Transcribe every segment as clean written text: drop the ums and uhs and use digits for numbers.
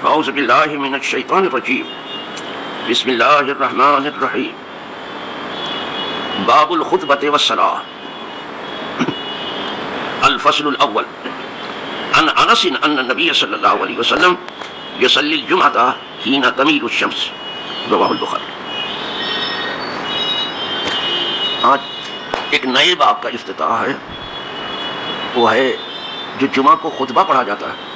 اعوذ باللہ من الشیطان الرجیم بسم اللہ الرحمن الرحیم باب الخطبۃ والصلاۃ الفصل الاول عن انس ان النبی صلی اللہ علیہ وسلم یصلی الجمعۃ حین تمیل الشمس رواہ البخاری۔ آج ایک نئے باب کا افتتاح ہے، وہ ہے جو جمعہ کو خطبہ پڑھا جاتا ہے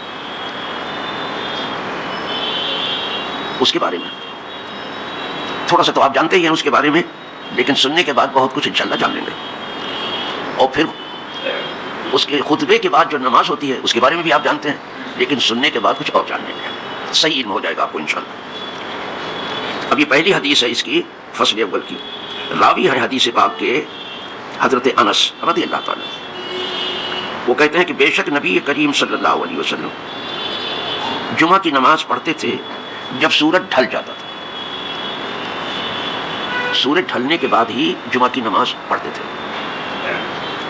اس کے بارے میں۔ تھوڑا سا تو آپ جانتے ہی ہیں اس کے بارے میں، لیکن سننے کے بعد بہت کچھ انشاءاللہ جان لیں گے، اور پھر اس کے خطبے کے بعد جو نماز ہوتی ہے اس کے بارے میں بھی آپ جانتے ہیں، لیکن سننے کے بعد کچھ اور جان لیں گے، صحیح علم ہو جائے گا آپ کو انشاءاللہ۔ اب یہ پہلی حدیث ہے اس کی فصل اول کی، راوی ہے حدیث پاک کے حضرت انس رضی اللہ تعالیٰ۔ وہ کہتے ہیں کہ بے شک نبی کریم صلی اللہ علیہ وسلم جمعہ کی نماز پڑھتے تھے جب سورج ڈھل جاتا تھا، سورج ڈھلنے کے بعد ہی جمعہ کی نماز پڑھتے تھے،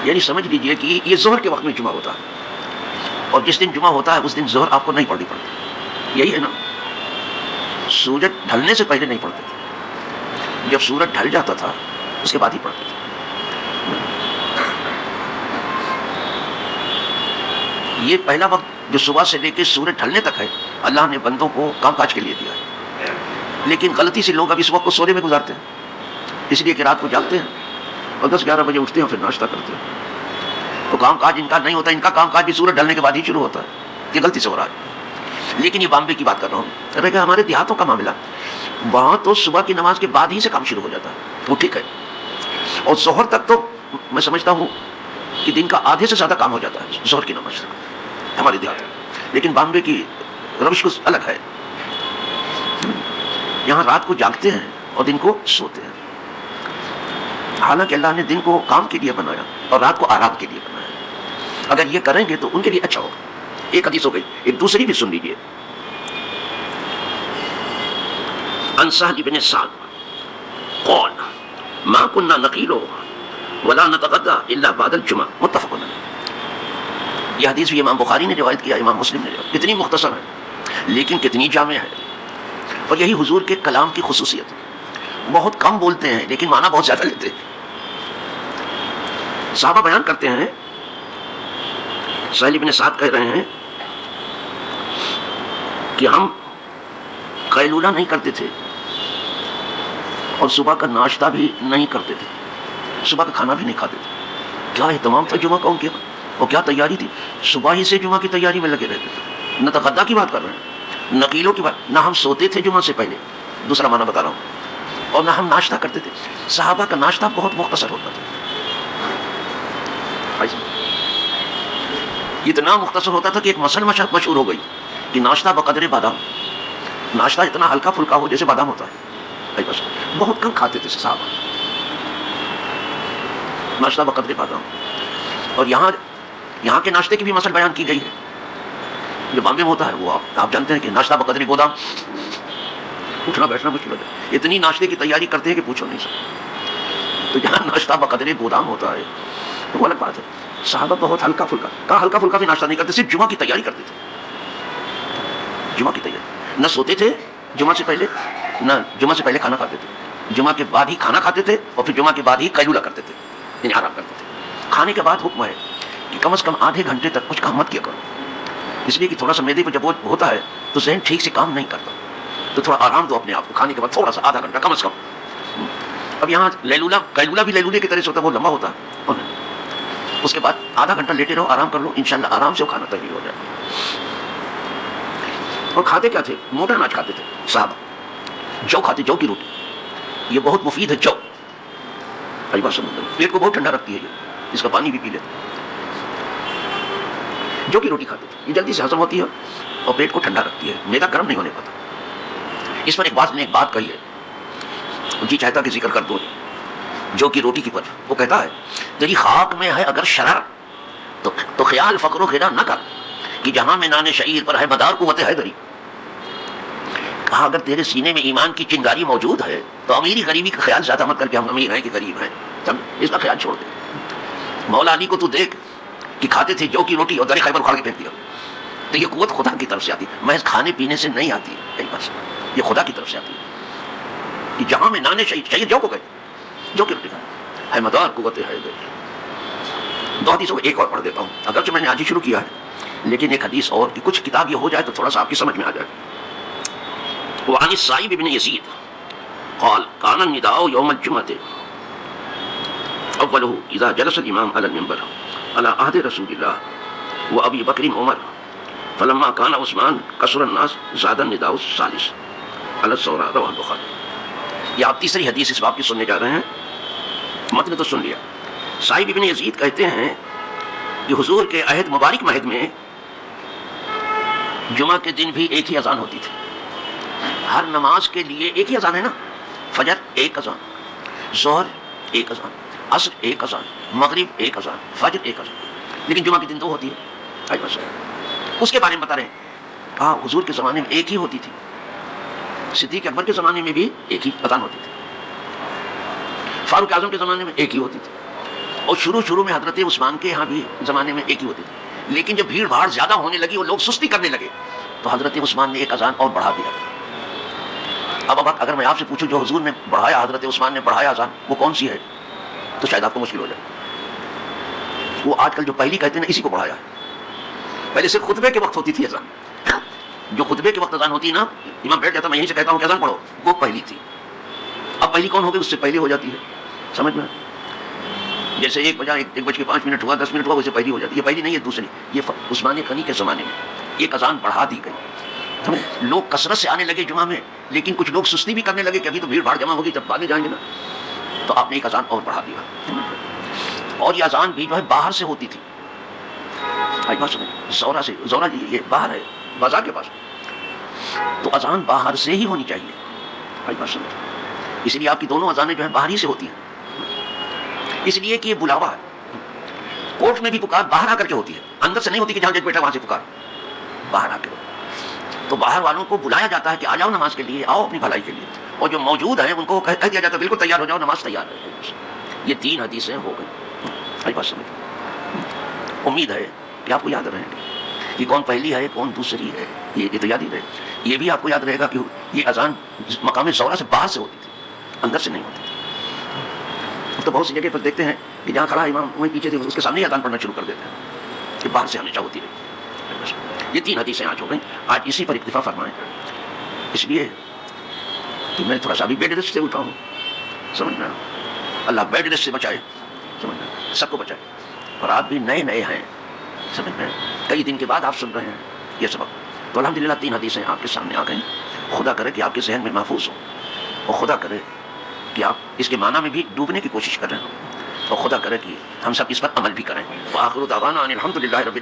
یعنی سمجھ لیجئے کہ یہ ظہر کے وقت میں جمعہ ہوتا ہے، اور جس دن جمعہ ہوتا ہے اس دن ظہر آپ کو نہیں پڑھنی پڑتی، یہی ہے نا، سورج ڈھلنے سے پہلے نہیں پڑھتے تھے، جب سورج ڈھل جاتا تھا اس کے بعد ہی پڑھتے تھے۔ یہ پہلا وقت جو صبح سے لے کے سورج ڈھلنے تک ہے، اللہ نے بندوں کو کام کاج کے لیے دیا ہے، لیکن غلطی سے لوگ اب اس وقت کو سونے میں گزارتے ہیں، اس لیے کہ رات کو جاگتے ہیں اور 10-11 بجے اٹھتے ہیں، پھر ناشتہ کرتے ہیں، تو کام کاج ان کا نہیں ہوتا، ان کا کام کاج بھی سورج ڈھلنے کے بعد ہی شروع ہوتا ہے، یہ غلطی سے ہو رہا ہے۔ لیکن یہ بامبے کی بات کر رہا ہوں، کہ ہمارے دیہاتوں کا معاملہ، وہاں تو صبح کی نماز کے بعد ہی سے کام شروع ہو جاتا ہے، وہ ٹھیک ہے، اور ظہر تک تو میں سمجھتا ہوں کہ دن کا آدھے سے زیادہ کام ہو جاتا ہے ظہر کی نماز تک ہمارے دیہات میں، لیکن بامبے کی روش کچھ الگ ہے، یہاں رات کو جاگتے ہیں اور دن کو سوتے ہیں، حالانکہ اللہ نے دن کو کام کے لیے بنایا اور رات کو آرام کے لیے بنایا، اگر یہ کریں گے تو ان کے لیے اچھا ہوگا۔ ایک حدیث ہو گئی، ایک دوسری بھی سن لیجیے۔ عن سہل بن سعد قال ما كنا نقيل ولا نتغدى الا بعد الجمعہ متفق علیہ۔ یہ حدیث بھی امام بخاری نے روایت کیا، امام مسلم نے روایت، کتنی مختصر ہے لیکن کتنی جامع ہے، اور یہی حضور کے کلام کی خصوصیت ہے، بہت کم بولتے ہیں لیکن معنی بہت زیادہ لیتے ہیں۔ صحابہ بیان کرتے ہیں، سہل بن سعد کہہ رہے ہیں کہ ہم قیلولہ نہیں کرتے تھے اور صبح کا ناشتہ بھی نہیں کرتے تھے، صبح کا کھانا بھی نہیں کھاتے تھے۔ کیا اہتمام تھا جمعہ کا ان کے، اور کیا تیاری تھی، صبح ہی سے جمعہ کی تیاری میں لگے رہتے تھے۔ نہ تغدہ کی بات کر رہے ہیں، نقیلوں کی بات، نہ ہم سوتے تھے جمعہ سے پہلے، دوسرا معنی بتا رہا ہوں، اور نہ ہم ناشتہ کرتے تھے۔ صحابہ کا ناشتہ بہت مختصر ہوتا تھا، اتنا مختصر ہوتا تھا کہ ایک مسل مشہور ہو گئی کہ ناشتہ بقدر بادام، ناشتہ اتنا ہلکا پھلکا ہو جیسے بادام ہوتا ہے، بس بہت کم کھاتے تھے صحابہ، ناشتہ بقدر بادام۔ اور یہاں کے ناشتے کی بھی مسل بیان کی گئی ہے، جو بامبے میں ہوتا ہے وہ آپ جانتے ہیں کہ ناشتہ بقدر گودام، اٹھنا بیٹھنا مشکل ہوتا ہے، اتنی ناشتے کی تیاری کرتے ہیں کہ پوچھو نہیں سکتے۔ تو جہاں ناشتہ بقدر گودام ہوتا ہے تو وہ الگ بات ہے۔ صحابہ بہت ہلکا پھلکا، کہاں ہلکا پھلکا بھی ناشتہ نہیں کرتے، صرف جمعہ کی تیاری کرتے تھے، جمعہ کی تیاری، نہ سوتے تھے جمعہ سے پہلے، نہ جمعہ سے پہلے کھانا کھاتے تھے، جمعہ کے بعد ہی کھانا کھاتے تھے، اور پھر جمعہ کے بعد ہی قیلولہ کرتے تھے، یعنی آرام کرتے تھے۔ کھانے کے بعد حکم ہے کہ کم از کم آدھے گھنٹے تک کچھ کام مت کیا کرو، اس لیے کہ تھوڑا سا معدے پہ جب وہ ہوتا ہے تو ذہن ٹھیک سے کام نہیں کرتا، تو تھوڑا آرام دو اپنے آپ کو، کھانے کے بعد تھوڑا سا آدھا گھنٹہ کم از کم۔ اب یہاں قیلولہ بھی لیلولے کی طرح سے ہوتا ہے، وہ لمبا ہوتا ہے، اس کے بعد آدھا گھنٹہ لیٹے رہو، آرام کر لو، انشاءاللہ آرام سے وہ کھانا تیار ہو جائے۔ اور کھاتے کیا تھے، موٹا اناج کھاتے تھے صحابہ، جو کھاتے، جو کی روٹی، یہ بہت مفید ہے جو، پیٹ کو بہت ٹھنڈا رکھتی ہے، اس کا پانی بھی پی لیتے، جو کی روٹی کھاتے تھے، یہ جلدی سے ہضم ہوتی ہے اور پیٹ کو ٹھنڈا رکھتی ہے، معدہ گرم نہیں ہونے پاتا۔ اس پر ایک بات کہی ہے، جی چاہتا کہ ذکر کر دو، جو کی روٹی کی وجہ، وہ کہتا ہے تیری خاک میں ہے اگر شرر تو خیال فقر و غنا نہ کر کہ جہاں میں نان شعیر پر ہے مدار قوت حیدری۔ کہا اگر تیرے سینے میں ایمان کی چنگاری موجود ہے تو امیری غریبی کا خیال زیادہ مت کر کے ہم امیر ہیں کہ غریب ہیں، اس کا خیال چھوڑ دے۔ مولا علی کو تو دیکھ کہ کھاتے تھے جو کی روٹی اور در خیبر اکھاڑ کے پھینک دیا، تو یہ قوت خدا کی طرف سے آتی ہے، محض کھانے پینے سے نہیں آتی ہے، بس یہ خدا کی طرف سے آتی ہے کہ جہاں میں نانے شہید جو کو گئے جو کی روٹی کھائے ہے مدار قوت ہے گئی۔ 2 حدیثوں کو ایک اور پڑھ دیتا ہوں، اگرچہ میں نے آج ہی شروع کیا ہے لیکن ایک حدیث اور کہ کچھ کتاب یہ ہو جائے تو تھوڑا سا آپ کی سمجھ میں آ جائے۔ وعن السائب بن یزید قال كان النداء يوم الجمعة أوله إذا جلس الإمام على المنبر على عهد رسول الله وأبي بكر عمر فلما كان عثمان كسر الناس زاد النداء الثالث على الثورة رواه البخاري۔ یہ آپ تیسری حدیث اس باب کی سننے جا رہے ہیں، متن تو سن لیا۔ سائب ابن یزید کہتے ہیں کہ حضور کے عہد مبارک مہد میں جمعہ کے دن بھی ایک ہی اذان ہوتی تھی، ہر نماز کے لیے ایک ہی اذان ہے نا، فجر ایک اذان، ظہر ایک اذان، عصر ایک اذان، مغرب ایک اذان، فجر ایک اذان، لیکن جمعہ کے دن 2 ہوتی ہے۔ اس کے بارے میں بتا رہے ہیں، کہا حضور کے زمانے میں ایک ہی ہوتی تھی، صدیق اکبر کے زمانے میں بھی ایک ہی اذان ہوتی تھی، فاروق اعظم کے زمانے میں ایک ہی ہوتی تھی، اور شروع میں حضرت عثمان کے یہاں بھی زمانے میں ایک ہی ہوتی تھی، لیکن جب بھیڑ بھاڑ زیادہ ہونے لگی اور لوگ سستی کرنے لگے تو حضرت عثمان نے ایک اذان اور بڑھا دیا۔ اب اگر میں آپ سے پوچھوں جو حضور نے بڑھایا، حضرت عثمان نے بڑھایا اذان، وہ کون سی ہے تو شاید آپ کو مشکل ہو جائے۔ وہ آج کل جو پہلی کہتے ہیں نا، اسی کو بڑھایا ہے۔ پہلے صرف خطبے کے وقت ہوتی تھی اذان، جو خطبے کے وقت اذان ہوتی ہے نا، امام بیٹھ جاتا میں یہیں سے کہتا ہوں کہ اذان پڑھو، وہ پہلی تھی۔ اب پہلی کون ہو گئی؟ اس سے پہلے ہو جاتی ہے، سمجھ میں؟ جیسے 1:05 ہوا، 10 منٹ ہوا، اسے پہلی ہو جاتی ہے۔ یہ پہلی نہیں ہے، دوسری۔ یہ عثمان غنی کے زمانے میں ایک اذان بڑھا دی گئی۔ لوگ کثرت سے آنے لگے جمعہ میں، لیکن کچھ لوگ سستی بھی کرنے لگے کہ ابھی تو بھیڑ بھاڑ جمع ہوگی، جب بعد میں جائیں گے نا، تو آپ نے ایک اذان اور بڑھا دیا۔ اور یہ اذان بھی جو ہے باہر سے ہوتی تھی، زورا سے، زورا یہ باہر ہے بازار کے پاس، تو اذان باہر سے ہی ہونی چاہیے۔ اس لیے آپ کی دونوں اذانیں جو ہیں باہر ہی سے ہوتی ہیں، اس لیے کہ یہ بلاوا ہے۔ کورٹ میں بھی پکار باہر آ کر کے ہوتی ہے، اندر سے نہیں ہوتی کہ جہاں جج بیٹھا وہاں سے پکار، باہر آ کے۔ تو باہر والوں کو بلایا جاتا ہے کہ آ جاؤ نماز کے لیے، آؤ اپنی بھلائی کے لیے، اور جو موجود ہیں ان کو کہہ دیا جاتا ہے بالکل تیار ہو جاؤ، نماز تیار ہے۔ یہ 3 حدیثیں ہو گئی۔ بات سمجھ، امید ہے کہ آپ کو یاد رہیں گے کہ کون پہلی ہے کون دوسری ہے، یہ تو یاد ہی رہے۔ یہ بھی آپ کو یاد رہے گا کہ یہ اذان مقام زورا سے باہر سے ہوتی تھی، اندر سے نہیں ہوتی تھی۔ تو بہت سی جگہ پر دیکھتے ہیں کہ جہاں کھڑا امام وہیں پیچھے سے اس کے سامنے ہی اذان پڑھنا شروع کر دیتے ہیں، کہ باہر سے ہمیشہ ہوتی رہی۔ یہ 3 حدیثیں آج ہو گئیں، آج اسی پر اکتفا فرمائیں۔ اس لیے کہ میں تھوڑا سا بھی بیڈ ریسٹ سے اٹھا ہوں، سمجھ میں، اللہ بیڈ ریسٹ سے بچائے، سمجھ میں، سب کو بچائے۔ اور آپ بھی نئے ہیں، سمجھ میں، کئی دن کے بعد آپ سن رہے ہیں یہ سبق۔ تو الحمدللہ 3 حدیثیں آپ کے سامنے آ گئیں۔ خدا کرے کہ آپ کے ذہن میں محفوظ ہو، اور خدا کرے کہ آپ اس کے معنی میں بھی ڈوبنے کی کوشش کریں، اور خدا کرے کہ ہم سب اس پر عمل بھی کریں۔ وآخر دعوانا ان الحمدللہ رب العالمین۔